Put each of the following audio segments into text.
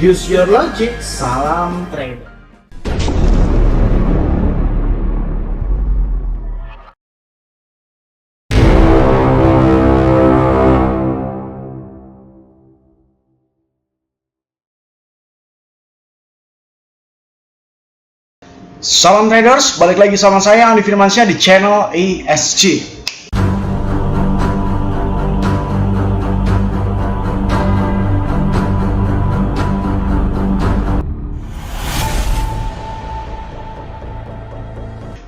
Use your logic, salam trader. Salam traders, balik lagi sama saya Andi Firmansyah di channel ESG.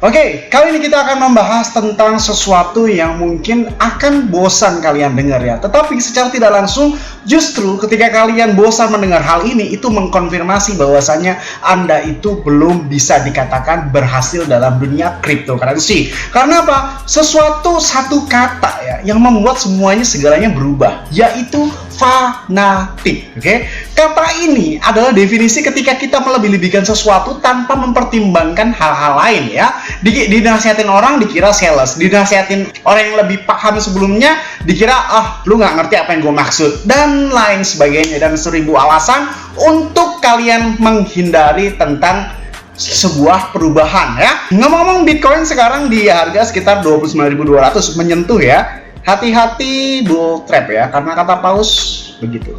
Oke, kali ini kita akan membahas tentang sesuatu yang mungkin akan bosan kalian dengar ya. Tetapi secara tidak langsung, justru ketika kalian bosan mendengar hal ini, itu mengkonfirmasi bahwasannya Anda itu belum bisa dikatakan berhasil dalam dunia cryptocurrency. Karena apa? Satu kata ya, yang membuat semuanya segalanya berubah, yaitu fanatik. Oke? Kata ini adalah definisi ketika kita melebih-lebihkan sesuatu tanpa mempertimbangkan hal-hal lain ya. Dinasihatin orang dikira sales, dinasihatin orang yang lebih paham sebelumnya dikira lu nggak ngerti apa yang gue maksud, dan lain sebagainya, dan 1000 alasan untuk kalian menghindari tentang sebuah perubahan ya. Ngomong-ngomong, Bitcoin sekarang di harga sekitar 29.200 menyentuh ya. Hati-hati bull trap ya, karena kata Paus begitu.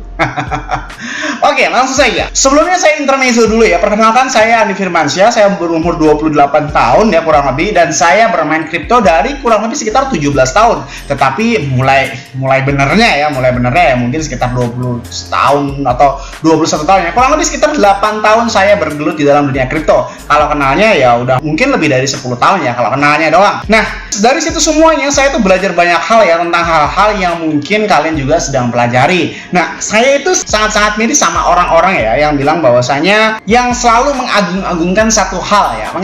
Oke, langsung saja. Sebelumnya saya intermezzo dulu ya. Perkenalkan, saya Andi Firmansyah, saya berumur 28 tahun ya kurang lebih, dan saya bermain kripto dari kurang lebih sekitar 17 tahun. Tetapi mulai benernya ya mungkin sekitar 20 tahun atau 21 tahun ya. Kurang lebih sekitar 8 tahun saya bergelut di dalam dunia kripto. Kalau kenalnya ya udah mungkin lebih dari 10 tahun ya kalau kenalnya doang. Nah, dari situ semuanya saya tuh belajar banyak hal ya, tentang hal-hal yang mungkin kalian juga sedang pelajari. Nah, saya itu sangat-sangat mirip sama orang-orang ya yang bilang bahwasanya yang selalu mengagung-agungkan satu hal ya,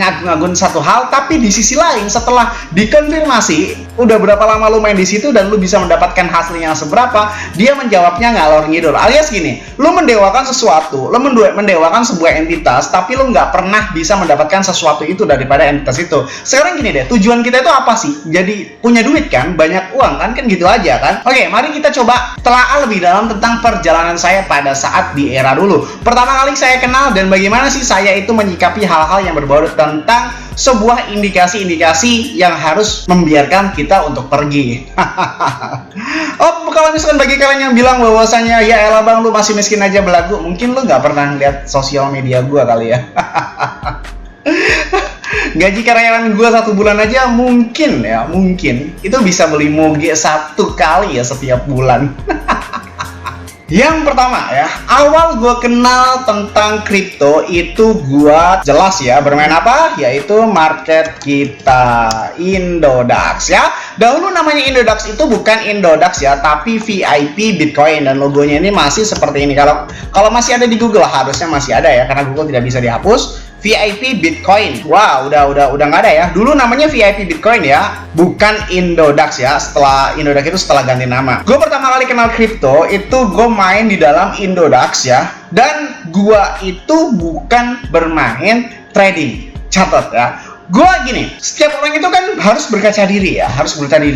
tapi di sisi lain setelah dikonfirmasi udah berapa lama lu main di situ dan lu bisa mendapatkan hasil yang seberapa, dia menjawabnya ngalor ngidul. Alias gini, lu mendewakan sesuatu, lu mendewakan sebuah entitas, tapi lu nggak pernah bisa mendapatkan sesuatu itu daripada entitas itu. Sekarang gini deh, tujuan kita itu apa sih? Jadi punya duit kan, banyak uang kan gitu aja kan. Oke, mari kita coba telaah lebih dalam tentang perjalanan saya pada saat di era dulu. Pertama kali saya kenal dan bagaimana sih saya itu menyikapi hal-hal yang berbau tentang sebuah indikasi-indikasi yang harus membiarkan kita untuk pergi. Kalau misalkan bagi kalian yang bilang bahwasanya ya elah bang, lu masih miskin aja belagu, mungkin lu nggak pernah lihat sosial media gua kali ya. Gaji karyawan gue 1 bulan aja mungkin itu bisa beli moge 1 kali ya setiap bulan. Yang pertama ya, awal gue kenal tentang kripto itu gue jelas ya bermain apa? Yaitu market kita, Indodax ya. Dahulu namanya Indodax itu bukan Indodax ya, tapi VIP Bitcoin, dan logonya ini masih seperti ini. Kalau masih ada di Google, harusnya masih ada ya, karena Google tidak bisa dihapus. VIP Bitcoin. Wah, udah nggak ada ya. Dulu namanya VIP Bitcoin ya, bukan Indodax ya. Setelah Indodax itu setelah ganti nama. Gue pertama kali kenal kripto itu gue main di dalam Indodax ya. Dan gue itu bukan bermain trading. Catat ya. Gue gini, setiap orang itu kan harus berkaca diri ya,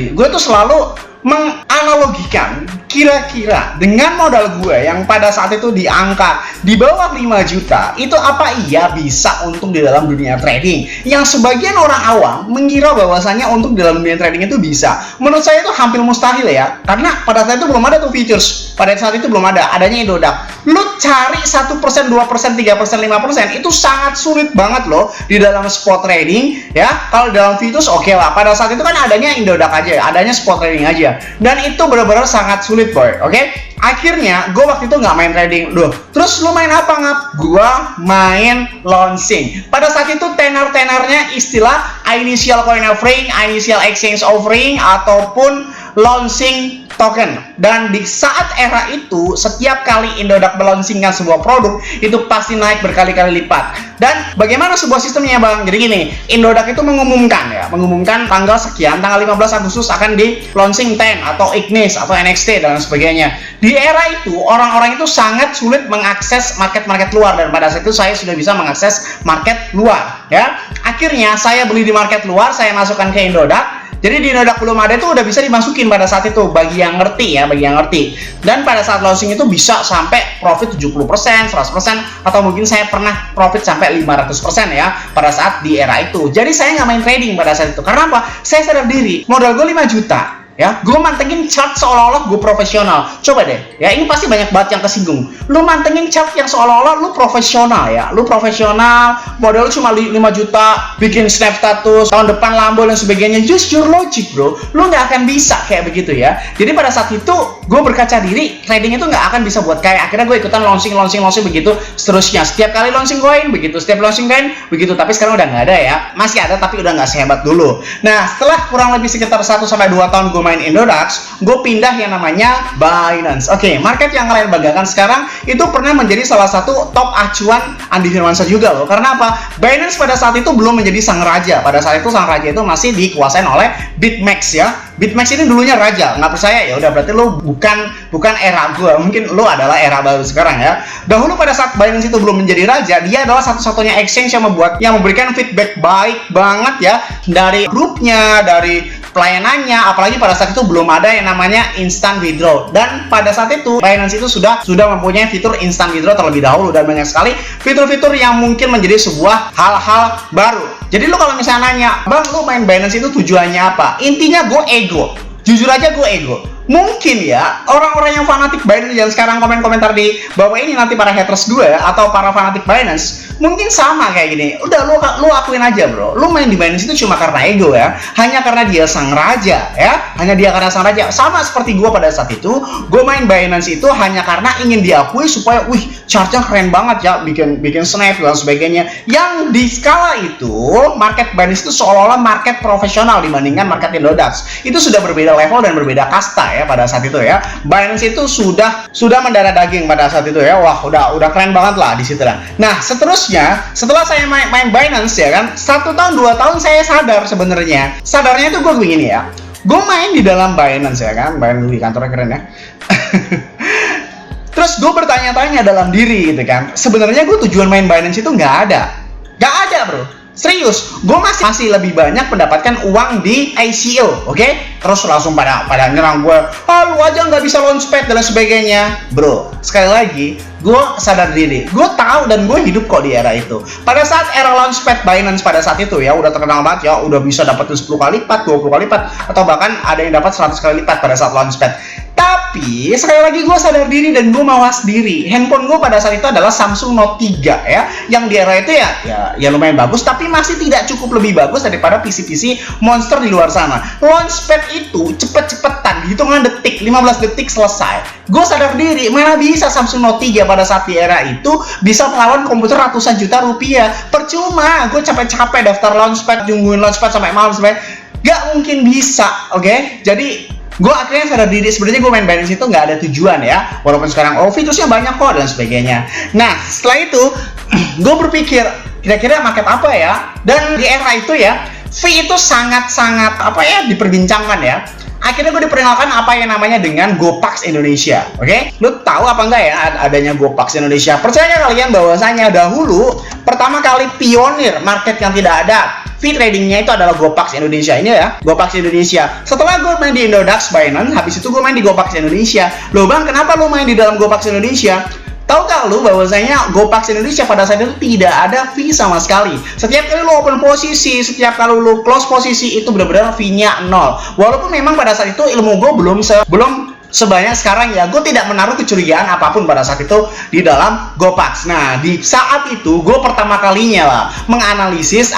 Gue tuh selalu menganalogikan kira-kira dengan modal gue yang pada saat itu di angka di bawah 5 juta, itu apa iya bisa untung di dalam dunia trading? Yang sebagian orang awam mengira bahwasanya untung di dalam dunia trading itu bisa. Menurut saya itu hampir mustahil ya, karena pada saat itu belum ada tuh features. Pada saat itu belum adanya Indodax. Lu cari 1%, 2%, 3%, 5% itu sangat sulit banget loh di dalam spot trading ya. Kalau dalam features oke lah. Pada saat itu kan adanya Indodax aja, adanya spot trading aja. Dan itu benar-benar sangat sulit boy, oke? Akhirnya gue waktu itu nggak main trading. Terus lu main apa ngap? Gue main launching. Pada saat itu tenar-tenarnya istilah initial coin offering, initial exchange offering, ataupun launching token. Dan di saat era itu, setiap kali Indodax melaunchingkan sebuah produk, itu pasti naik berkali-kali lipat. Dan bagaimana sebuah sistemnya bang? Jadi gini, Indodax itu mengumumkan tanggal sekian, tanggal 15 Agustus akan di launching 10 atau Ignis atau NXT dan sebagainya. Di era itu, orang-orang itu sangat sulit mengakses market-market luar, dan pada saat itu saya sudah bisa mengakses market luar ya. Akhirnya saya beli di market luar, saya masukkan ke Indodax. Jadi di Indodax belum ada itu udah bisa dimasukin pada saat itu, bagi yang ngerti ya, bagi yang ngerti. Dan pada saat launching itu bisa sampai profit 70%, 100%, atau mungkin saya pernah profit sampai 500% ya pada saat di era itu. Jadi saya nggak main trading pada saat itu. Karena apa? Saya sadar diri, modal gue 5 juta. Ya, gue mantengin chart seolah-olah gue profesional. Coba deh, ya ini pasti banyak banget yang kesinggung. Lu mantengin chart yang seolah-olah lu profesional ya. Lu profesional, modal lu cuma 5 juta, bikin snap status, tahun depan Lambo dan sebagainya. Just your logic bro, lu nggak akan bisa kayak begitu ya. Jadi pada saat itu, gue berkaca diri, trading itu nggak akan bisa buat kayak. Akhirnya gue ikutan launching begitu seterusnya. Setiap kali launching koin, begitu. Setiap launching koin, begitu. Tapi sekarang udah nggak ada ya. Masih ada tapi udah nggak sehebat dulu. Nah, setelah kurang lebih sekitar 1-2 tahun gue main Indodax, gue pindah yang namanya Binance. Oke, market yang kalian banggakan sekarang itu pernah menjadi salah satu top acuan Andi Firmansyah juga loh. Karena apa? Binance pada saat itu belum menjadi sang raja. Pada saat itu sang raja itu masih dikuasain oleh BitMEX ya. BitMEX ini dulunya raja. Nggak percaya ya udah, berarti lo bukan era gue. Mungkin lo adalah era baru sekarang ya. Dahulu pada saat Binance itu belum menjadi raja, dia adalah satu-satunya exchange yang memberikan feedback baik banget ya dari grupnya, dari pelayanannya, apalagi pada saat itu belum ada yang namanya instant withdraw. Dan pada saat itu Binance itu sudah mempunyai fitur instant withdraw terlebih dahulu, dan banyak sekali fitur-fitur yang mungkin menjadi sebuah hal-hal baru. Jadi lu kalau misalnya nanya, bang lu main Binance itu tujuannya apa? Intinya gue ego. Jujur aja gue ego. Mungkin ya orang-orang yang fanatik Binance yang sekarang komen-komentar di bawah ini, nanti para haters gue atau para fanatik Binance mungkin sama kayak gini. Udah lu akuin aja bro, lu main di Binance itu cuma karena ego ya, hanya karena dia sang raja ya, hanya dia karena sang raja. Sama seperti gue pada saat itu, gue main Binance itu hanya karena ingin diakui supaya wih chartnya keren banget ya, bikin snap dan sebagainya. Yang di skala itu market Binance itu seolah-olah market profesional dibandingkan market Indodax. Itu sudah berbeda level dan berbeda kasta ya pada saat itu ya. Binance itu sudah mendarah daging pada saat itu ya. Wah, udah keren banget lah di situ lah. Nah, seterusnya setelah saya main Binance ya kan, 1 tahun 2 tahun saya sadar sebenarnya. Sadarnya itu gue begini ya. Gue main di dalam Binance ya kan, Binance di kantornya keren ya. Terus gue bertanya-tanya dalam diri gitu kan. Sebenarnya gue tujuan main Binance itu nggak ada bro. Serius, gue masih lebih banyak mendapatkan uang di ICO, oke? Terus langsung pada nyerang gue, lu aja nggak bisa launchpad dan sebagainya. Bro, sekali lagi, gue sadar diri, gue tahu dan gue hidup kok di era itu. Pada saat era launchpad Binance pada saat itu ya, udah terkenal banget ya, udah bisa dapetin 10 kali lipat, 20 kali lipat, atau bahkan ada yang dapat 100 kali lipat pada saat launchpad. Tapi sekali lagi gue sadar diri dan gue mawas diri. Handphone gue pada saat itu adalah Samsung Note 3 ya, yang di era itu ya lumayan bagus, tapi masih tidak cukup lebih bagus daripada PC-PC monster di luar sana. Launchpad itu cepet-cepetan, hitungan detik, 15 detik selesai. Gue sadar diri, mana bisa Samsung Note 3 pada saat di era itu bisa melawan komputer ratusan juta rupiah. Percuma, gue capek-capek daftar launchpad, nungguin launchpad sampai malam, gak mungkin bisa, oke? Jadi gue akhirnya sadar diri, sebenarnya gue main Binance itu nggak ada tujuan ya, walaupun sekarang fiturnya banyak kok dan sebagainya. Nah setelah itu gue berpikir kira-kira market apa ya, dan di era itu ya fee itu sangat-sangat diperbincangkan ya. Akhirnya gue diperkenalkan apa yang namanya dengan GoPax Indonesia, oke? Lu tahu apa enggak ya adanya GoPax Indonesia? Percaya kalian bahwasanya dahulu pertama kali pionir market yang tidak ada fee tradingnya itu adalah GoPax Indonesia ini ya, GoPax Indonesia. Setelah gue main di Indodax Binance, habis itu gue main di GoPax Indonesia. Loh bang, kenapa lu main di dalam GoPax Indonesia? Tahukah lu bahwasanya GoPax Indonesia pada saat itu tidak ada fee sama sekali. Setiap kali lu open posisi, setiap kali lu close posisi itu benar-benar fee-nya 0. Walaupun memang pada saat itu ilmu gue belum sebanyak sekarang ya, gue tidak menaruh kecurigaan apapun pada saat itu di dalam GoPax. Nah, di saat itu gue pertama kalinya lah menganalisis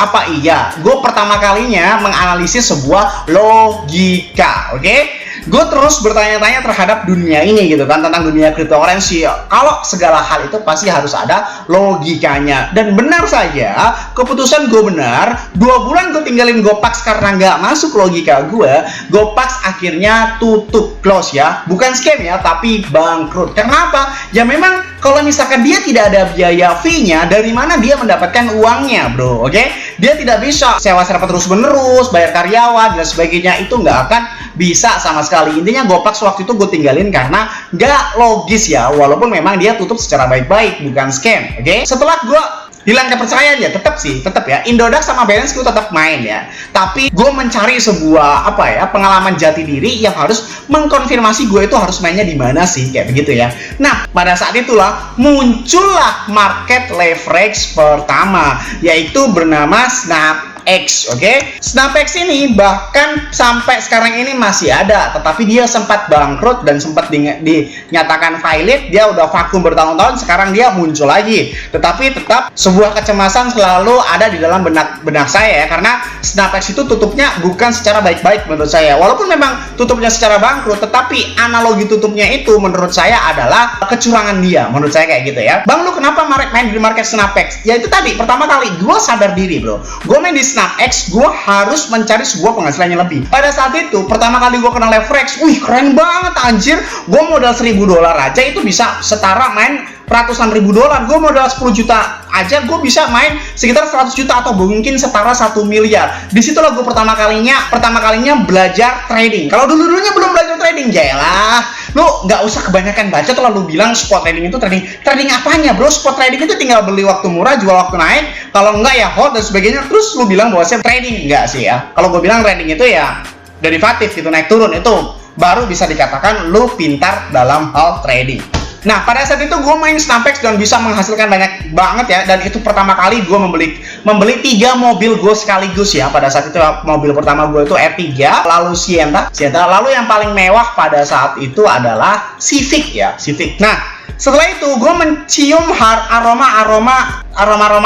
menganalisis sebuah logika, oke? Gue terus bertanya-tanya terhadap dunia ini gitu kan, tentang dunia cryptocurrency. Kalau segala hal itu pasti harus ada logikanya. Dan benar saja, keputusan gue benar. 2 bulan gue tinggalin GoPax karena nggak masuk logika gue. GoPax akhirnya tutup, close ya. Bukan scam ya, tapi bangkrut. Kenapa? Ya memang kalau misalkan dia tidak ada biaya fee-nya, dari mana dia mendapatkan uangnya bro, oke? Dia tidak bisa sewa server terus-menerus, bayar karyawan dan sebagainya, itu nggak akan bisa sama sekali. Intinya GoPax waktu itu gue tinggalin karena nggak logis ya, walaupun memang dia tutup secara baik-baik, bukan scam, oke? Setelah gue hilang kepercayaan ya, tetap ya. Indodax sama Binance gue tetap main ya. Tapi gue mencari sebuah pengalaman jati diri yang harus mengkonfirmasi gue itu harus mainnya di mana sih, kayak begitu ya. Nah, pada saat itulah muncullah market leverage pertama, yaitu bernama SnapX, oke? SnapX ini bahkan sampai sekarang ini masih ada, tetapi dia sempat bangkrut dan sempat dinyatakan violate. Dia udah vakum bertahun-tahun, sekarang dia muncul lagi. Tetapi tetap sebuah kecemasan selalu ada di dalam benak saya ya, karena SnapX itu tutupnya bukan secara baik-baik menurut saya. Walaupun memang tutupnya secara bangkrut, tetapi analogi tutupnya itu menurut saya adalah kecurangan dia, menurut saya kayak gitu ya. Bang, lu kenapa main di market SnapX? Ya itu tadi, pertama kali gue sadar diri bro, gue main di SnapX, gue harus mencari sebuah penghasilannya lebih. Pada saat itu, pertama kali gue kenal leverage, wih keren banget anjir, gue modal $1.000 aja itu bisa setara main ratusan ribu dolar. Gue modal 10 juta aja gue bisa main sekitar 100 juta atau mungkin setara 1 miliar. Disitulah gue pertama kalinya belajar trading. Kalau dulunya belum belajar trading, jayalah lu nggak usah kebanyakan baca tuh lalu bilang spot trading itu trading apanya bro? Spot trading itu tinggal beli waktu murah, jual waktu naik, kalau enggak ya hold dan sebagainya. Terus lu bilang bahwa saya trading, enggak sih ya. Kalau gue bilang trading itu ya derivatif gitu, naik turun, itu baru bisa dikatakan lu pintar dalam hal trading. Nah, pada saat itu gue main SnapX dan bisa menghasilkan banyak banget ya. Dan itu pertama kali gue membeli 3 mobil gue sekaligus ya. Pada saat itu mobil pertama gue itu R3, lalu Sienna, lalu yang paling mewah pada saat itu adalah Civic ya, Civic. Nah, setelah itu gue mencium aroma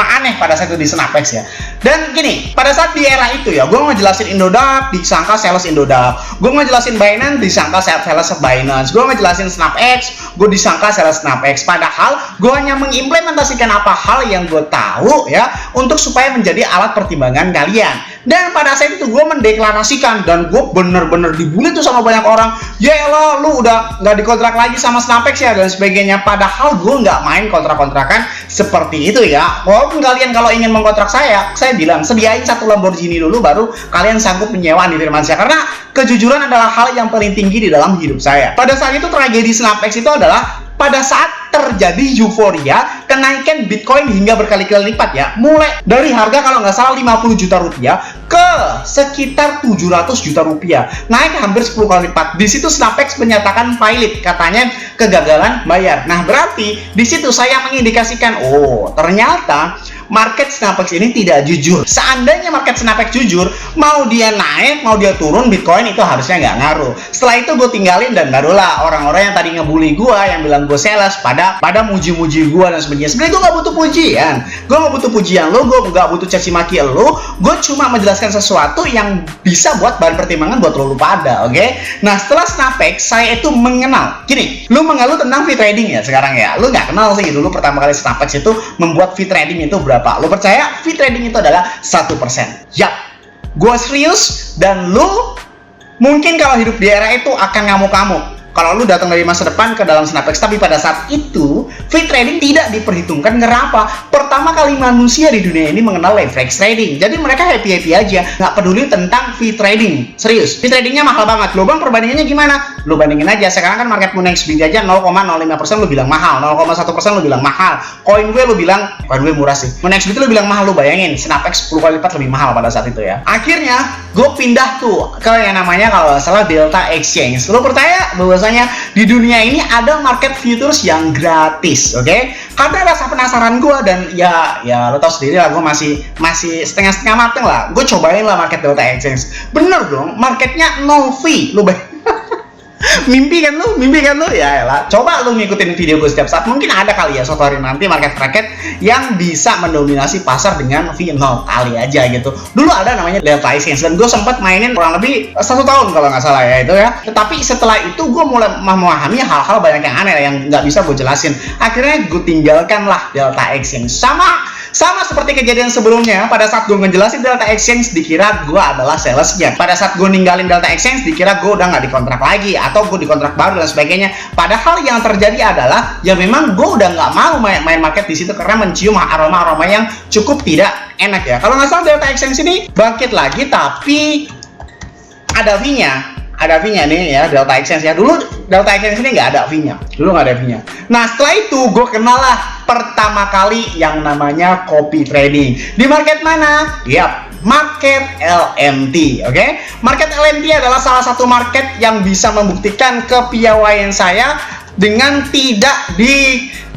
aneh pada saat itu di SnapX ya. Dan gini, pada saat di era itu ya, gue ngejelasin Indodax disangka sales Indodax, gue ngejelasin Binance disangka sales Binance, gue ngejelasin SnapX gue disangka sales SnapX. Padahal gue hanya mengimplementasikan apa hal yang gue tahu ya, untuk supaya menjadi alat pertimbangan kalian. Dan pada saat itu gue mendeklarasikan, dan gue bener-bener dibully tuh sama banyak orang. Ya elah, lu udah nggak dikontrak lagi sama SnapX ya dan sebagainya. Padahal gue nggak main kontrak-kontrakan seperti itu ya. Walaupun kalian kalau ingin mengkontrak saya bilang sediain 1 Lamborghini dulu baru kalian sanggup menyewa di Firmansyah, karena kejujuran adalah hal yang paling tinggi di dalam hidup saya. Pada saat itu tragedi SnapX itu adalah pada saat terjadi euforia kenaikan Bitcoin hingga berkali-kali lipat ya, mulai dari harga kalau nggak salah 50 juta rupiah ke sekitar 700 juta rupiah, naik hampir 10 kali lipat. Di situ SnapX menyatakan violate, katanya kegagalan bayar. Nah, berarti di situ saya mengindikasikan, oh ternyata market SnapX ini tidak jujur. Seandainya market SnapX jujur, mau dia naik, mau dia turun, Bitcoin itu harusnya nggak ngaruh. Setelah itu gue tinggalin, dan barulah orang-orang yang tadi ngebully gue, yang bilang gue sales, pada muji-muji gue dan sebagainya. Sebenarnya gue nggak butuh pujian, gue nggak butuh pujian lo, gue nggak butuh caci maki lo, gue cuma menjelaskan sesuatu yang bisa buat bahan pertimbangan buat lo pada, oke? Nah, setelah SnapX, saya itu mengenal. Gini, lu mengeluh tentang fee trading ya sekarang ya, lu nggak kenal sih dulu pertama kali SnapX itu membuat fee trading itu berapa? Lo percaya fee trading itu adalah 1%? Yap, gue serius. Dan lu mungkin kalau hidup di era itu akan ngamuk-ngamuk kalau lu datang dari masa depan ke dalam SnapX. Tapi pada saat itu free trading tidak diperhitungkan. Kenapa? Pertama kali manusia di dunia ini mengenal leverage trading, jadi mereka happy-happy aja, nggak peduli tentang free trading. Serius, free tradingnya mahal banget. Lo bang, perbandingannya gimana? Lo bandingin aja, sekarang kan market MoneXBT aja 0,05% lo bilang mahal, 0,1% lo bilang mahal, CoinWay lo bilang, CoinWay murah sih, MoneXBT lo bilang mahal. Lo bayangin SnapX 10 kali lipat lebih mahal pada saat itu ya. Akhirnya gue pindah tuh ke yang namanya kalau nggak salah Delta Exchange. Lo percaya bahwasanya di dunia ini ada market futures yang gratis, oke? Karena rasa penasaran gue, dan ya lo tau sendiri lah, gue masih setengah-setengah mateng lah. Gue cobain lah market Delta Exchange. Bener dong, marketnya no fee. Lo mimpi kan lu ya elah. Coba lu ngikutin video gue setiap saat, mungkin ada kali ya suatu hari nanti market yang bisa mendominasi pasar dengan fee 0 kali aja gitu. Dulu ada namanya Delta Exchange, dan gue sempat mainin kurang lebih 1 tahun kalau nggak salah ya itu ya. Tetapi setelah itu gue mulai memahami hal-hal banyak yang aneh yang nggak bisa gue jelasin. Akhirnya gue tinggalkan lah Delta Exchange. Sama seperti kejadian sebelumnya, pada saat gue ngejelasin Delta Exchange dikira gue adalah salesnya. Pada saat gue ninggalin Delta Exchange dikira gue udah nggak dikontrak lagi, atau gue dikontrak baru dan sebagainya. Padahal yang terjadi adalah ya memang gue udah nggak mau main market di situ karena mencium aroma-aroma yang cukup tidak enak ya. Kalau nggak salah Delta Exchange ini bangkit lagi, tapi ada fee-nya. ada V-nya nih ya, Delta Exchange ya. Dulu Delta Exchange ini nggak ada V-nya. Nah, setelah itu gue kenal lah pertama kali yang namanya copy trading. Di market mana? Yap, market LMT. Oke? Market LMT adalah salah satu market yang bisa membuktikan kepiawaian saya dengan tidak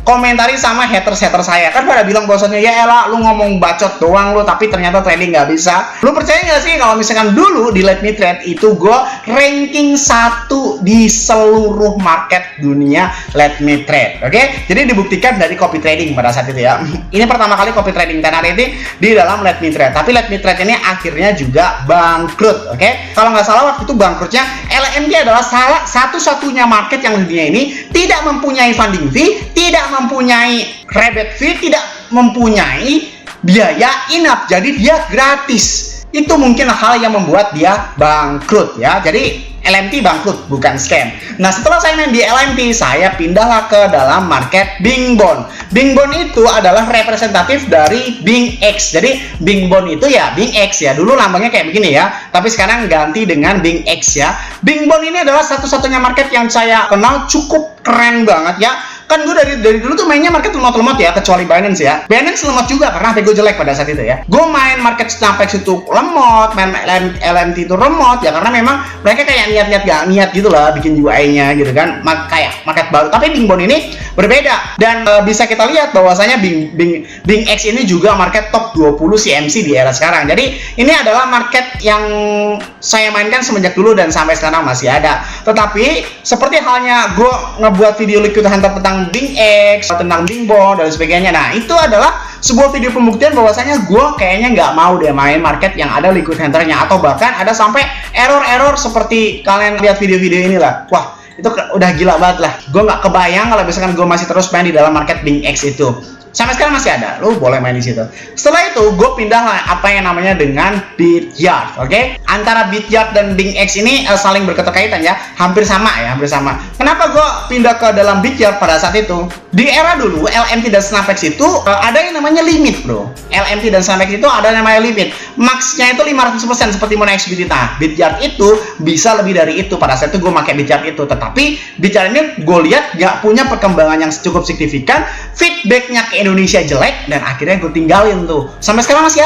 komentari sama haters saya. Kan pada bilang bahwasannya ya elah lu ngomong bacot doang lu, tapi ternyata trading nggak bisa. Lu percaya nggak sih kalau misalkan dulu di Let Me Trade itu gue ranking 1 di seluruh market dunia Let Me Trade. Oke? Jadi dibuktikan dari copy trading pada saat itu ya. Ini pertama kali copy trading tanah rating di dalam Let Me Trade. Tapi Let Me Trade ini akhirnya juga bangkrut. Oke? Kalau nggak salah waktu itu bangkrutnya LMT adalah satu-satunya market yang di dunia ini tidak mempunyai funding fee, tidak mempunyai rebate fee, tidak mempunyai biaya in-app, jadi dia gratis. Itu mungkin hal yang membuat dia bangkrut ya. Jadi LMT bangkrut, bukan scam. Nah, setelah saya main di LMT, saya pindahlah ke dalam market Bingbond. Bingbond itu adalah representatif dari BingX. Jadi Bingbond itu ya BingX ya. Dulu lambangnya kayak begini ya, tapi sekarang ganti dengan BingX ya. Bingbond ini adalah satu-satunya market yang saya kenal cukup keren banget ya. Kan gue dari dulu tuh mainnya market lemot-lemot ya, kecuali Binance ya. Binance lemot juga karena HP gue jelek pada saat itu ya. Gue main market Snapex itu lemot, main LMT itu lemot ya, karena memang mereka kayak niat gitu lah bikin UI-nya gitu kan, kayak market baru. Tapi Bingbond ini berbeda dan bisa kita lihat bahwasanya BingX ini juga market top 20 CMC di era sekarang. Jadi ini adalah market yang saya mainkan semenjak dulu dan sampai sekarang masih ada. Tetapi seperti halnya gue ngebuat video Liquid Hunter tentang BingX, tentang Bingbond dan sebagainya. Nah, itu adalah sebuah video pembuktian bahwasanya gue kayaknya nggak mau deh main market yang ada Liquid Hunter-nya, atau bahkan ada sampai error seperti kalian lihat video-video inilah. Wah, itu udah gila banget lah. Gue nggak kebayang kalau misalkan gue masih terus main di dalam market BingX itu. Sampai sekarang masih ada, lo boleh main di situ. Setelah itu, gue pindah lah apa yang namanya dengan Bityard, oke? Antara Bityard dan BingX ini saling berketerkaitan ya, hampir sama. Kenapa gue pindah ke dalam Bityard pada saat itu? Di era dulu, LMT dan Snapex itu ada yang namanya limit, bro. LMT dan Snapex itu ada yang namanya limit. Max-nya itu 500% seperti MoneXBT. Nah, Bityard itu bisa lebih dari itu. Pada saat itu gue pakai Bityard itu, tetapi Bityard ini gue lihat nggak punya perkembangan yang cukup signifikan. Feedbacknya ke Indonesia jelek dan akhirnya gue tinggalin tuh. Sampai sekarang masih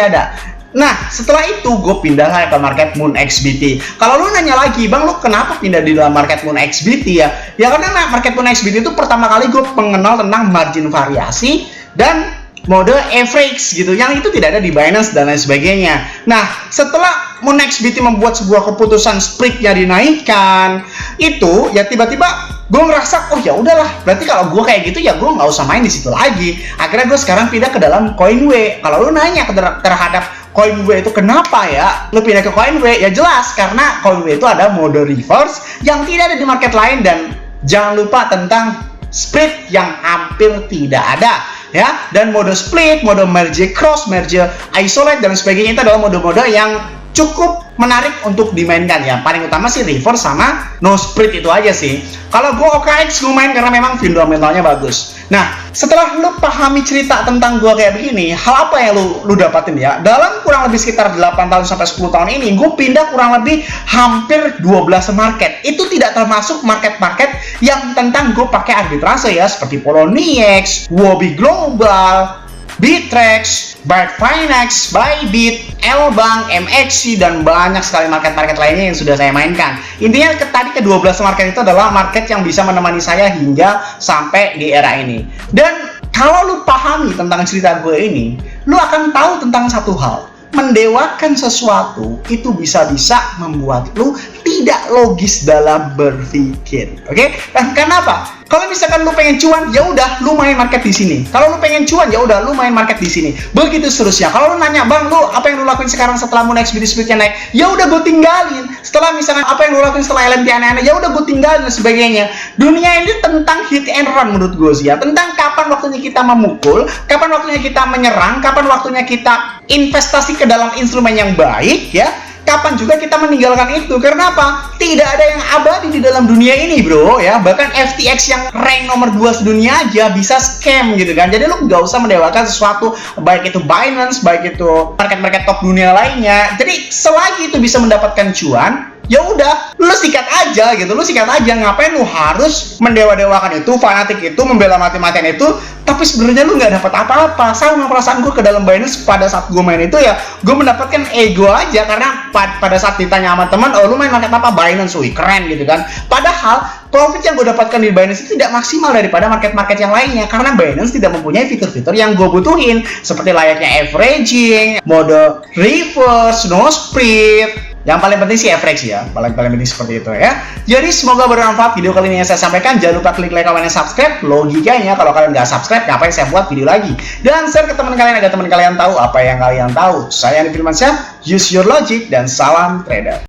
ada. Nah, setelah itu gue pindah ke market MoneXBT. Kalau lu nanya lagi, bang, lu kenapa pindah di dalam market MoneXBT ya? Ya karena market MoneXBT itu pertama kali gue mengenal tentang margin variasi dan mode average gitu, yang itu tidak ada di Binance dan lain sebagainya. Nah, setelah MoneXBT membuat sebuah keputusan split-nya dinaikkan, itu ya tiba-tiba gue ngerasa, oh ya udahlah, berarti kalau gue kayak gitu ya gue nggak usah main di situ lagi. Akhirnya gue sekarang pindah ke dalam CoinW. Kalau lu nanya terhadap CoinW itu kenapa ya lu pindah ke CoinW, ya jelas karena CoinW itu ada mode reverse yang tidak ada di market lain, dan jangan lupa tentang split yang hampir tidak ada ya. Dan mode split, mode merge cross, merge isolate dan sebagainya itu adalah mode-mode yang cukup menarik untuk dimainkan ya. Paling utama sih reverse sama no split itu aja sih. Kalau gue OKX gue main karena memang fundamentalnya bagus. Nah, setelah lu pahami cerita tentang gue kayak begini, hal apa yang lu dapatin ya? Dalam kurang lebih sekitar 8 tahun sampai 10 tahun ini, gue pindah kurang lebih hampir 12 market. Itu tidak termasuk market-market yang tentang gue pakai arbitrase ya, seperti Poloniex, Huobi Global, Bittrex, Bitfinex, Bybit, Lbank, MXC, dan banyak sekali market-market lainnya yang sudah saya mainkan. Intinya tadi ke-12 market itu adalah market yang bisa menemani saya hingga sampai di era ini. Dan kalau lu pahami tentang cerita gue ini, lu akan tahu tentang satu hal. Mendewakan sesuatu itu bisa-bisa membuat lu tidak logis dalam berpikir. Oke? Dan kenapa? Kalau misalkan lu pengen cuan, ya udah lu main market di sini. Kalau lu pengen cuan, ya udah lu main market di sini. Begitu seterusnya. Kalau lu nanya, "Bang, lu apa yang lu lakuin sekarang setelah MoneXBT split-nya naik?" Ya udah gue tinggalin. Setelah misalkan apa yang lu lakuin setelah LMT aneh-aneh, ya udah gue tinggalin dan sebagainya. Dunia ini tentang hit and run menurut gue sih ya. Tentang kapan waktunya kita memukul, kapan waktunya kita menyerang, kapan waktunya kita investasi ke dalam instrumen yang baik ya. Kapan juga kita meninggalkan itu. Karena apa? Tidak ada yang abadi di dalam dunia ini, bro ya. Bahkan FTX yang rank nomor 2 sedunia aja bisa scam gitu kan. Jadi lu nggak usah mendewakan sesuatu, baik itu Binance, baik itu market-market top dunia lainnya. Jadi selagi itu bisa mendapatkan cuan, ya udah, lu sikat aja gitu, lu sikat aja. Ngapain lu harus mendewa-dewakan itu, fanatik itu, membela mati-matian itu, tapi sebenarnya lu nggak dapat apa-apa. Sama perasaan gue ke dalam Binance pada saat gue main itu ya, gue mendapatkan ego aja karena pada saat ditanya sama teman, oh lu main market apa? Binance, wih keren gitu kan. Padahal profit yang gue dapatkan di Binance itu tidak maksimal daripada market-market yang lainnya karena Binance tidak mempunyai fitur-fitur yang gue butuhin seperti layaknya averaging, mode reverse, no split. Yang paling penting sih average ya, paling penting seperti itu ya. Jadi semoga bermanfaat video kali ini yang saya sampaikan. Jangan lupa klik like, comment, dan subscribe. Logikanya kalau kalian nggak subscribe, ngapain saya buat video lagi? Dan share ke teman kalian agar teman kalian tahu apa yang kalian tahu. Saya Andi Firmansyah, use your logic dan salam trader.